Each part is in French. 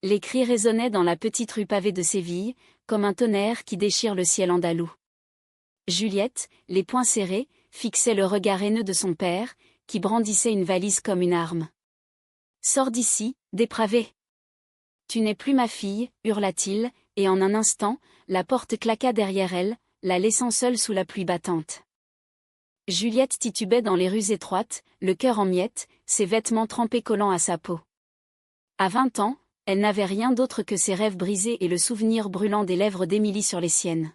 Les cris résonnaient dans la petite rue pavée de Séville, comme un tonnerre qui déchire le ciel andalou. Juliette, les poings serrés, fixait le regard haineux de son père, qui brandissait une valise comme une arme. « Sors d'ici, dépravé !»« Tu n'es plus ma fille » hurla-t-il, et en un instant, la porte claqua derrière elle, la laissant seule sous la pluie battante. Juliette titubait dans les rues étroites, le cœur en miettes, ses vêtements trempés collant à sa peau. À 20 ans, elle n'avait rien d'autre que ses rêves brisés et le souvenir brûlant des lèvres d'Émilie sur les siennes.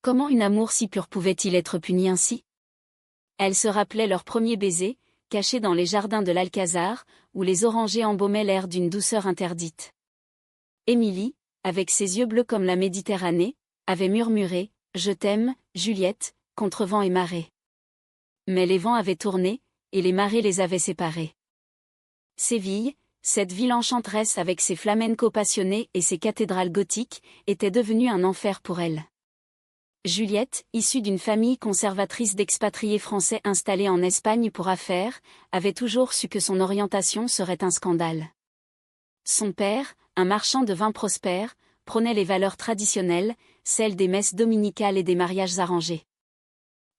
Comment un amour si pur pouvait-il être puni ainsi? Elle se rappelait leur premier baiser, caché dans les jardins de l'Alcazar, où les orangers embaumaient l'air d'une douceur interdite. Émilie, avec ses yeux bleus comme la Méditerranée, avait murmuré « Je t'aime, Juliette », contre vent et marée. Mais les vents avaient tourné, et les marées les avaient séparés. Séville, cette ville enchanteresse avec ses flamencos passionnés et ses cathédrales gothiques, était devenue un enfer pour elle. Juliette, issue d'une famille conservatrice d'expatriés français installés en Espagne pour affaires, avait toujours su que son orientation serait un scandale. Son père, un marchand de vin prospère, prônait les valeurs traditionnelles, celles des messes dominicales et des mariages arrangés.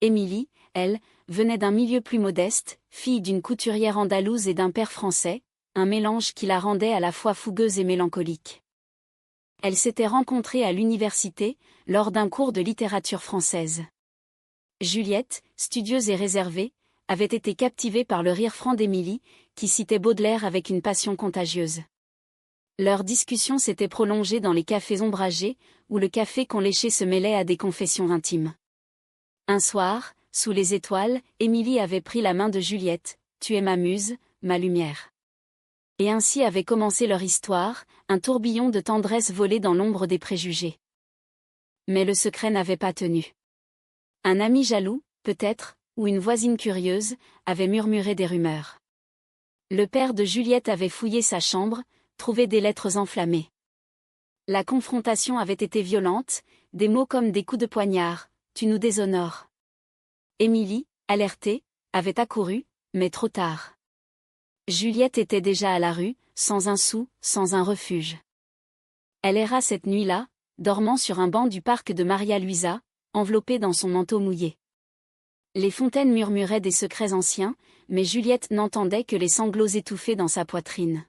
Émilie, elle, venait d'un milieu plus modeste, fille d'une couturière andalouse et d'un père français, un mélange qui la rendait à la fois fougueuse et mélancolique. Elle s'était rencontrée à l'université, lors d'un cours de littérature française. Juliette, studieuse et réservée, avait été captivée par le rire franc d'Émilie, qui citait Baudelaire avec une passion contagieuse. Leur discussion s'était prolongée dans les cafés ombragés, où le café qu'on léchait se mêlait à des confessions intimes. Un soir, sous les étoiles, Émilie avait pris la main de Juliette, « Tu es ma muse, ma lumière. » Et ainsi avait commencé leur histoire, un tourbillon de tendresse volé dans l'ombre des préjugés. Mais le secret n'avait pas tenu. Un ami jaloux, peut-être, ou une voisine curieuse, avait murmuré des rumeurs. Le père de Juliette avait fouillé sa chambre, trouvé des lettres enflammées. La confrontation avait été violente, des mots comme des coups de poignard, « Tu nous déshonores ». Émilie, alertée, avait accouru, mais trop tard. Juliette était déjà à la rue, sans un sou, sans un refuge. Elle erra cette nuit-là, dormant sur un banc du parc de Maria Luisa, enveloppée dans son manteau mouillé. Les fontaines murmuraient des secrets anciens, mais Juliette n'entendait que les sanglots étouffés dans sa poitrine.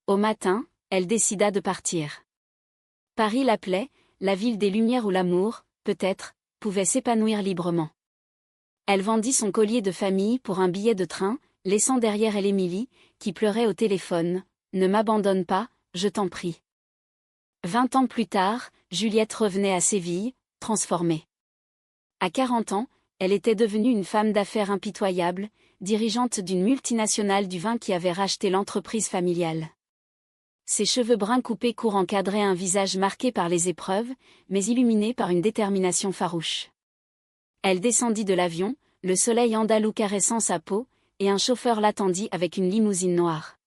Au matin, elle décida de partir. Paris l'appelait, la ville des lumières où l'amour, peut-être, pouvait s'épanouir librement. Elle vendit son collier de famille pour un billet de train, laissant derrière elle Émilie, qui pleurait au téléphone, « Ne m'abandonne pas, je t'en prie. » 20 ans plus tard, Juliette revenait à Séville, transformée. À 40 ans, elle était devenue une femme d'affaires impitoyable, dirigeante d'une multinationale du vin qui avait racheté l'entreprise familiale. Ses cheveux bruns coupés courts encadraient un visage marqué par les épreuves, mais illuminé par une détermination farouche. Elle descendit de l'avion, le soleil andalou caressant sa peau, et un chauffeur l'attendit avec une limousine noire.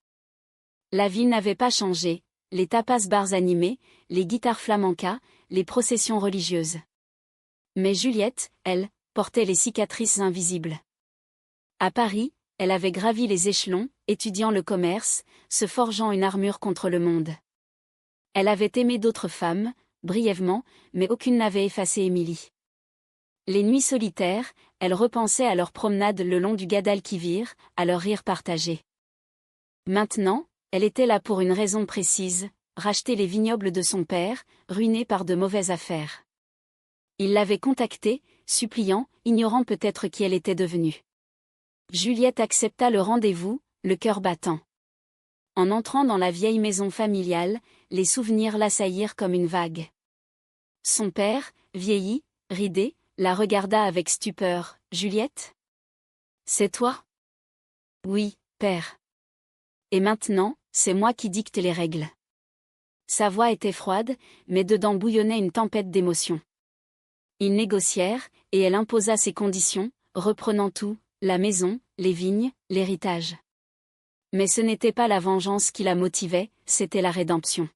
La ville n'avait pas changé, les tapas-bars animés, les guitares flamencas, les processions religieuses. Mais Juliette, elle, portait les cicatrices invisibles. À Paris, elle avait gravi les échelons, étudiant le commerce, se forgeant une armure contre le monde. Elle avait aimé d'autres femmes, brièvement, mais aucune n'avait effacé Émilie. Les nuits solitaires, elle repensait à leurs promenades le long du Guadalquivir, à leurs rires partagés. Maintenant, elle était là pour une raison précise, racheter les vignobles de son père, ruiné par de mauvaises affaires. Il l'avait contactée, suppliant, ignorant peut-être qui elle était devenue. Juliette accepta le rendez-vous, le cœur battant. En entrant dans la vieille maison familiale, les souvenirs l'assaillirent comme une vague. Son père, vieilli, ridé, la regarda avec stupeur. « Juliette ? C'est toi ? » ?»« Oui, père. Et maintenant, c'est moi qui dicte les règles. » Sa voix était froide, mais dedans bouillonnait une tempête d'émotions. Ils négocièrent, et elle imposa ses conditions, reprenant tout, la maison, les vignes, l'héritage. Mais ce n'était pas la vengeance qui la motivait, c'était la rédemption.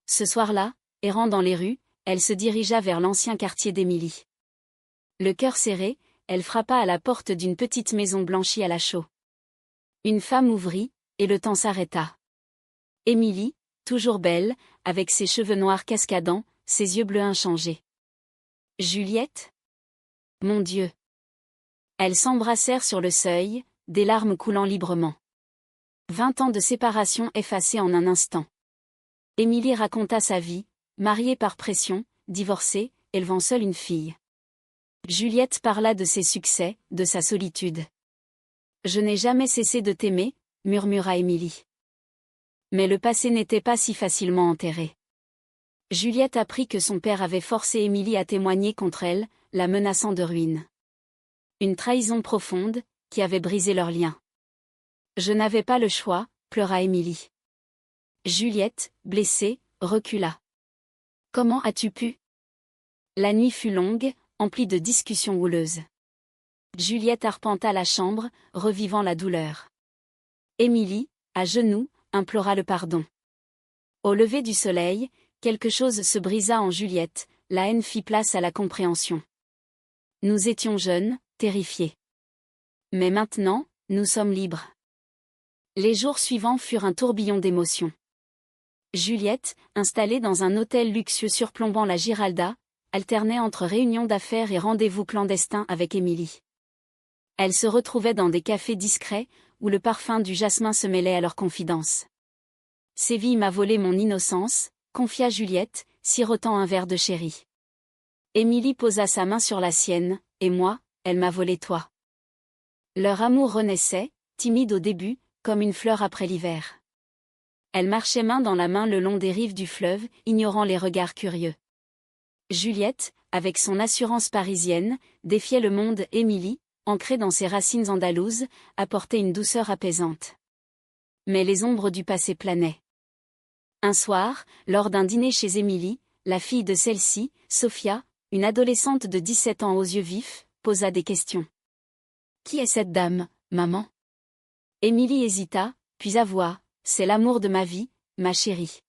Ce soir-là, errant dans les rues, elle se dirigea vers l'ancien quartier d'Émilie. Le cœur serré, elle frappa à la porte d'une petite maison blanchie à la chaux. Une femme ouvrit, et le temps s'arrêta. Émilie, toujours belle, avec ses cheveux noirs cascadants, ses yeux bleus inchangés. Juliette? Mon Dieu! Elles s'embrassèrent sur le seuil, des larmes coulant librement. 20 ans de séparation effacés en un instant. Émilie raconta sa vie, mariée par pression, divorcée, élevant seule une fille. Juliette parla de ses succès, de sa solitude. « Je n'ai jamais cessé de t'aimer », murmura Émilie. Mais le passé n'était pas si facilement enterré. Juliette apprit que son père avait forcé Émilie à témoigner contre elle, la menaçant de ruine. Une trahison profonde, qui avait brisé leur lien. « Je n'avais pas le choix », pleura Émilie. Juliette, blessée, recula. « Comment as-tu pu ?» La nuit fut longue, emplie de discussions houleuses. Juliette arpenta la chambre, revivant la douleur. Émilie, à genoux, implora le pardon. Au lever du soleil, quelque chose se brisa en Juliette, la haine fit place à la compréhension. Nous étions jeunes, terrifiés. Mais maintenant, nous sommes libres. Les jours suivants furent un tourbillon d'émotions. Juliette, installée dans un hôtel luxueux surplombant la Giralda, alternait entre réunions d'affaires et rendez-vous clandestins avec Émilie. Elle se retrouvait dans des cafés discrets, où le parfum du jasmin se mêlait à leurs confidences. « Séville m'a volé mon innocence », confia Juliette, sirotant un verre de sherry. Émilie posa sa main sur la sienne, « Et moi, elle m'a volé toi. » Leur amour renaissait, timide au début, comme une fleur après l'hiver. Elles marchaient main dans la main le long des rives du fleuve, ignorant les regards curieux. Juliette, avec son assurance parisienne, défiait le monde. Émilie, ancrée dans ses racines andalouses, apportait une douceur apaisante. Mais les ombres du passé planaient. Un soir, lors d'un dîner chez Émilie, la fille de celle-ci, Sophia, une adolescente de 17 ans aux yeux vifs, posa des questions. « Qui est cette dame, maman ?» Émilie hésita, puis avoua, « C'est l'amour de ma vie, ma chérie. »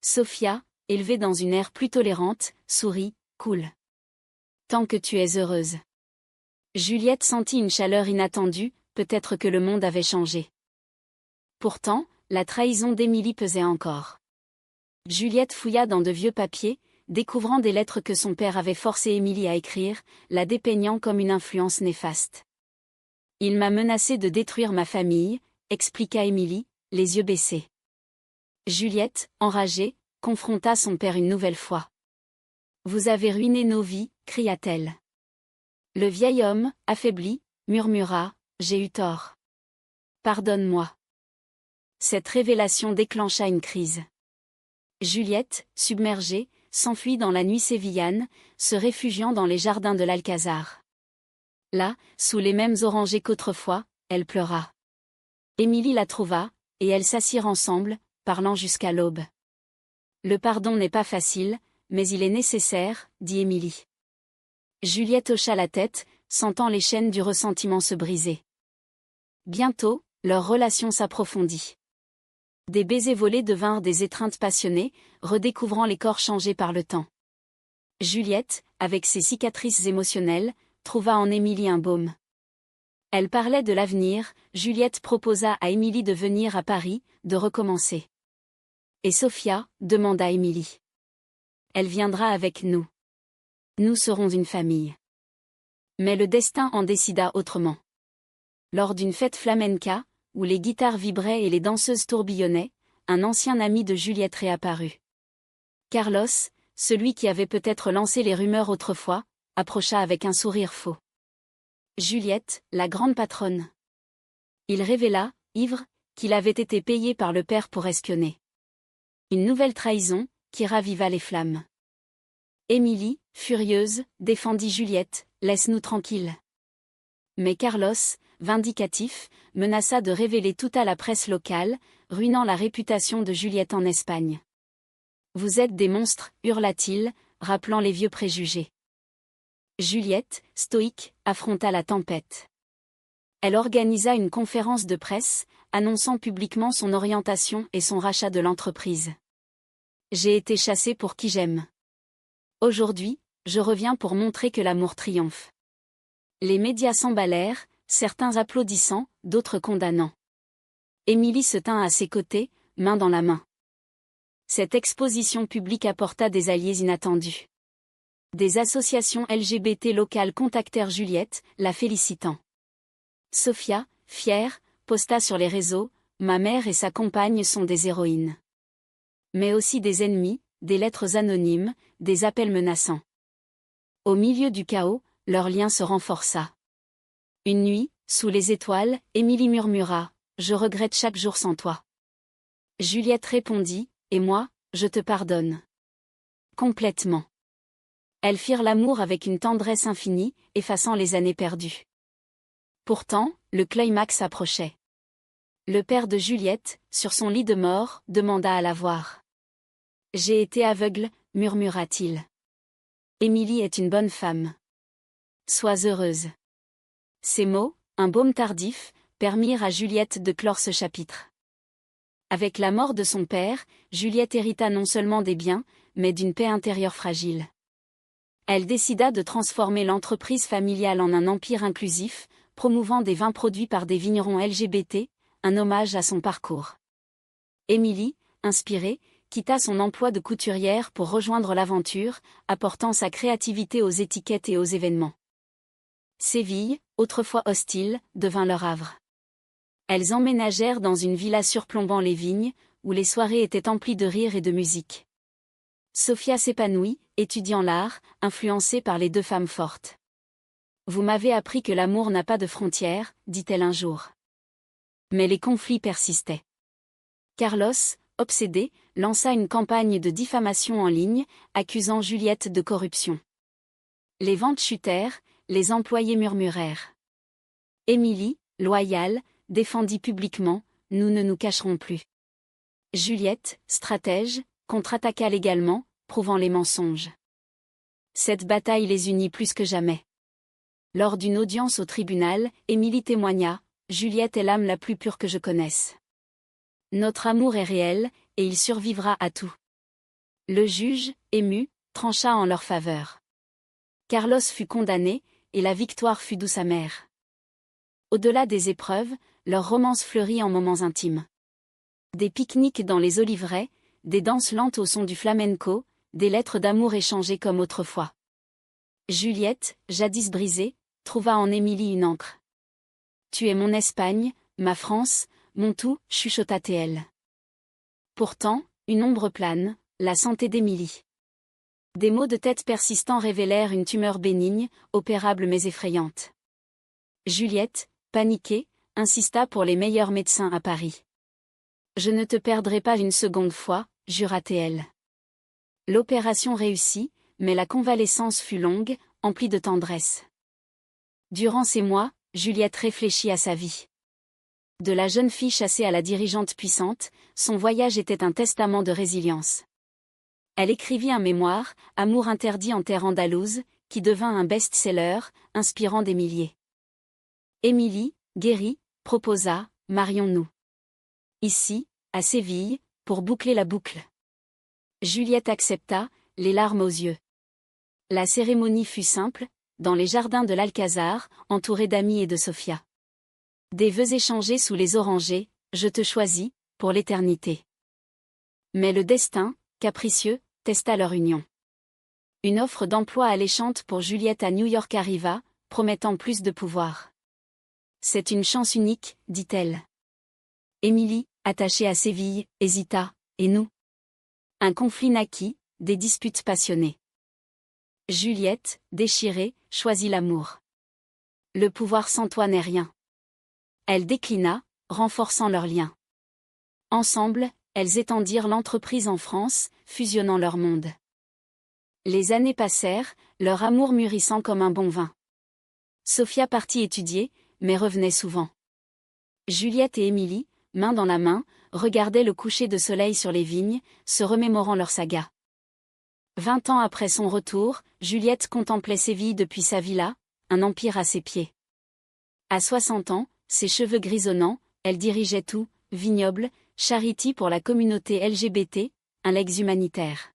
Sophia, élevée dans une ère plus tolérante, sourit, « Cool. Tant que tu es heureuse. » Juliette sentit une chaleur inattendue, peut-être que le monde avait changé. Pourtant, la trahison d'Émilie pesait encore. Juliette fouilla dans de vieux papiers, découvrant des lettres que son père avait forcé Émilie à écrire, la dépeignant comme une influence néfaste. « Il m'a menacé de détruire ma famille », expliqua Émilie, les yeux baissés. Juliette, enragée, confronta son père une nouvelle fois. « Vous avez ruiné nos vies », cria-t-elle. Le vieil homme, affaibli, murmura, « J'ai eu tort. Pardonne-moi. » Cette révélation déclencha une crise. Juliette, submergée, s'enfuit dans la nuit sévillane, se réfugiant dans les jardins de l'Alcazar. Là, sous les mêmes orangers qu'autrefois, elle pleura. Émilie la trouva, et elles s'assirent ensemble, parlant jusqu'à l'aube. « Le pardon n'est pas facile, mais il est nécessaire, » dit Émilie. Juliette hocha la tête, sentant les chaînes du ressentiment se briser. Bientôt, leur relation s'approfondit. Des baisers volés devinrent des étreintes passionnées, redécouvrant les corps changés par le temps. Juliette, avec ses cicatrices émotionnelles, trouva en Émilie un baume. Elle parlait de l'avenir, Juliette proposa à Émilie de venir à Paris, de recommencer. « Et Sophia ?» demanda Émilie. « Elle viendra avec nous. Nous serons une famille. » Mais le destin en décida autrement. Lors d'une fête flamenca, où les guitares vibraient et les danseuses tourbillonnaient, un ancien ami de Juliette réapparut. Carlos, celui qui avait peut-être lancé les rumeurs autrefois, approcha avec un sourire faux. Juliette, la grande patronne. Il révéla, ivre, qu'il avait été payé par le père pour espionner. Une nouvelle trahison, qui raviva les flammes. Émilie, furieuse, défendit Juliette, « Laisse-nous tranquilles. » Mais Carlos, vindicatif, menaça de révéler tout à la presse locale, ruinant la réputation de Juliette en Espagne. « Vous êtes des monstres » hurla-t-il, rappelant les vieux préjugés. Juliette, stoïque, affronta la tempête. Elle organisa une conférence de presse, annonçant publiquement son orientation et son rachat de l'entreprise. « J'ai été chassée pour qui j'aime. Aujourd'hui, je reviens pour montrer que l'amour triomphe. » Les médias s'emballèrent, certains applaudissant, d'autres condamnant. Émilie se tint à ses côtés, main dans la main. Cette exposition publique apporta des alliés inattendus. Des associations LGBT locales contactèrent Juliette, la félicitant. Sophia, fière, posta sur les réseaux « Ma mère et sa compagne sont des héroïnes ». Mais aussi des ennemis, des lettres anonymes, des appels menaçants. Au milieu du chaos, leur lien se renforça. Une nuit, sous les étoiles, Émilie murmura « Je regrette chaque jour sans toi ». Juliette répondit « Et moi, je te pardonne. » Complètement. Elles firent l'amour avec une tendresse infinie, effaçant les années perdues. Pourtant, le climax approchait. Le père de Juliette, sur son lit de mort, demanda à la voir. « J'ai été aveugle, murmura-t-il. Émilie est une bonne femme. Sois heureuse. » Ces mots, un baume tardif, permirent à Juliette de clore ce chapitre. Avec la mort de son père, Juliette hérita non seulement des biens, mais d'une paix intérieure fragile. Elle décida de transformer l'entreprise familiale en un empire inclusif, promouvant des vins produits par des vignerons LGBT, un hommage à son parcours. Émilie, inspirée, quitta son emploi de couturière pour rejoindre l'aventure, apportant sa créativité aux étiquettes et aux événements. Séville, autrefois hostile, devint leur havre. Elles emménagèrent dans une villa surplombant les vignes, où les soirées étaient emplies de rires et de musique. Sophia s'épanouit, étudiant l'art, influencée par les deux femmes fortes. « Vous m'avez appris que l'amour n'a pas de frontières, dit-elle un jour. » Mais les conflits persistaient. Carlos, obsédé, lança une campagne de diffamation en ligne, accusant Juliette de corruption. Les ventes chutèrent, les employés murmurèrent. Émilie, loyale, défendit publiquement « Nous ne nous cacherons plus ». Juliette, stratège, contre-attaqua légalement, prouvant les mensonges. Cette bataille les unit plus que jamais. Lors d'une audience au tribunal, Émilie témoigna « Juliette est l'âme la plus pure que je connaisse. Notre amour est réel, et il survivra à tout. » Le juge, ému, trancha en leur faveur. Carlos fut condamné, et la victoire fut douce amère. Au-delà des épreuves, leur romance fleurit en moments intimes. Des pique-niques dans les oliveraies, des danses lentes au son du flamenco, des lettres d'amour échangées comme autrefois. Juliette, jadis brisée, trouva en Émilie une ancre. « Tu es mon Espagne, ma France, mon tout, » chuchota-t-elle. Pourtant, une ombre plane, la santé d'Émilie. Des maux de tête persistants révélèrent une tumeur bénigne, opérable mais effrayante. Juliette, paniquée, insista pour les meilleurs médecins à Paris. « Je ne te perdrai pas une seconde fois, » jura-t-elle. L'opération réussit, mais la convalescence fut longue, emplie de tendresse. Durant ces mois, Juliette réfléchit à sa vie. De la jeune fille chassée à la dirigeante puissante, son voyage était un testament de résilience. Elle écrivit un mémoire, Amour interdit en terre andalouse, qui devint un best-seller, inspirant des milliers. Émilie, guérie, proposa « Marions-nous. Ici, à Séville, pour boucler la boucle. » Juliette accepta, les larmes aux yeux. La cérémonie fut simple, dans les jardins de l'Alcazar, entourée d'amis et de Sophia. Des vœux échangés sous les orangers, « Je te choisis, pour l'éternité. » Mais le destin, capricieux, testa leur union. Une offre d'emploi alléchante pour Juliette à New York arriva, promettant plus de pouvoir. « C'est une chance unique, dit-elle. » Émilie, attachée à Séville, hésita, « Et nous ?» Un conflit naquit, des disputes passionnées. Juliette, déchirée, choisit l'amour. Le pouvoir sans toi n'est rien. Elle déclina, renforçant leurs liens. Ensemble, elles étendirent l'entreprise en France, fusionnant leurs mondes. Les années passèrent, leur amour mûrissant comme un bon vin. Sophia partit étudier, mais revenait souvent. Juliette et Émilie, main dans la main, regardaient le coucher de soleil sur les vignes, se remémorant leur saga. 20 ans après son retour, Juliette contemplait Séville depuis sa villa, un empire à ses pieds. À 60 ans, ses cheveux grisonnants, elle dirigeait tout, vignoble, charity pour la communauté LGBT, un legs humanitaire.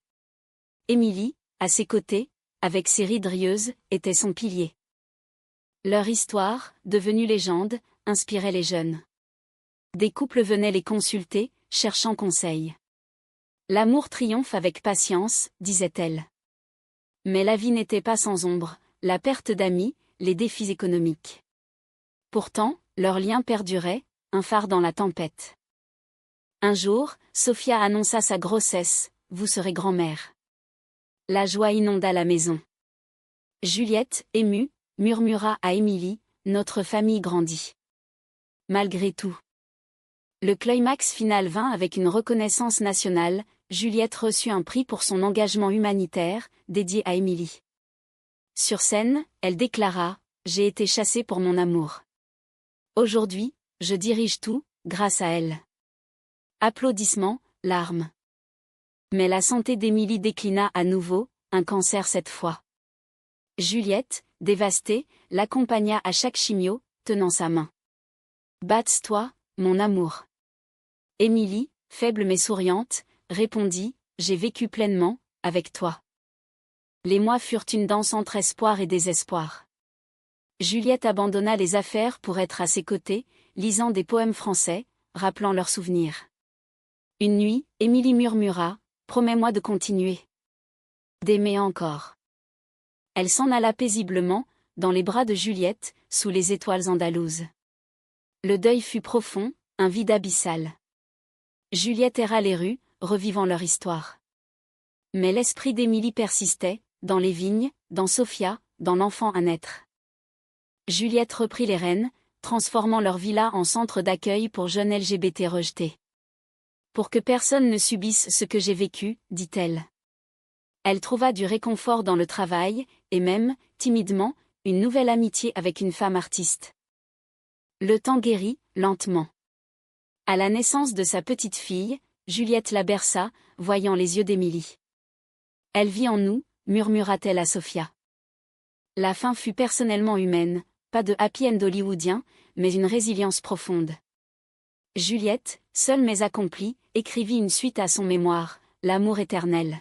Émilie, à ses côtés, avec ses rides rieuses, était son pilier. Leur histoire, devenue légende, inspirait les jeunes. Des couples venaient les consulter, cherchant conseil. L'amour triomphe avec patience, disait-elle. Mais la vie n'était pas sans ombre, la perte d'amis, les défis économiques. Pourtant, leur lien perdurait, un phare dans la tempête. Un jour, Sophia annonça sa grossesse, « Vous serez grand-mère ». La joie inonda la maison. Juliette, émue, murmura à Émilie, « Notre famille grandit. » Malgré tout. Le climax final vint avec une reconnaissance nationale. Juliette reçut un prix pour son engagement humanitaire, dédié à Émilie. Sur scène, elle déclara « J'ai été chassée pour mon amour. Aujourd'hui, je dirige tout, grâce à elle. » Applaudissements, larmes. Mais la santé d'Émilie déclina à nouveau, un cancer cette fois. Juliette, dévastée, l'accompagna à chaque chimio, tenant sa main. « Batte-toi, mon amour. » Émilie, faible mais souriante, répondit « J'ai vécu pleinement, avec toi. » Les mois furent une danse entre espoir et désespoir. Juliette abandonna les affaires pour être à ses côtés, lisant des poèmes français, rappelant leurs souvenirs. Une nuit, Émilie murmura « Promets-moi de continuer. D'aimer encore. » Elle s'en alla paisiblement, dans les bras de Juliette, sous les étoiles andalouses. Le deuil fut profond, un vide abyssal. Juliette erra les rues, revivant leur histoire. Mais l'esprit d'Émilie persistait, dans les vignes, dans Sophia, dans l'enfant à naître. Juliette reprit les rênes, transformant leur villa en centre d'accueil pour jeunes LGBT rejetés. « Pour que personne ne subisse ce que j'ai vécu, dit-elle. » Elle trouva du réconfort dans le travail, et même, timidement, une nouvelle amitié avec une femme artiste. Le temps guérit, lentement. À la naissance de sa petite fille, Juliette la berça, voyant les yeux d'Émilie. « Elle vit en nous », murmura-t-elle à Sophia. La fin fut personnellement humaine, pas de happy end hollywoodien, mais une résilience profonde. Juliette, seule mais accomplie, écrivit une suite à son mémoire, « L'amour éternel ».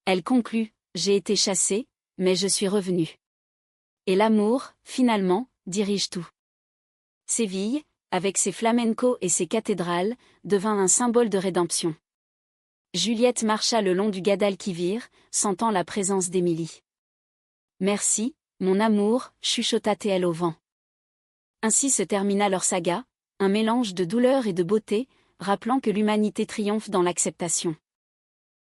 Elle conclut, « J'ai été chassée, mais je suis revenue. » Et l'amour, finalement, dirige tout. Séville, avec ses flamencos et ses cathédrales, devint un symbole de rédemption. Juliette marcha le long du Guadalquivir, sentant la présence d'Émilie. « Merci, mon amour », chuchota-t-elle au vent. Ainsi se termina leur saga, un mélange de douleur et de beauté, rappelant que l'humanité triomphe dans l'acceptation.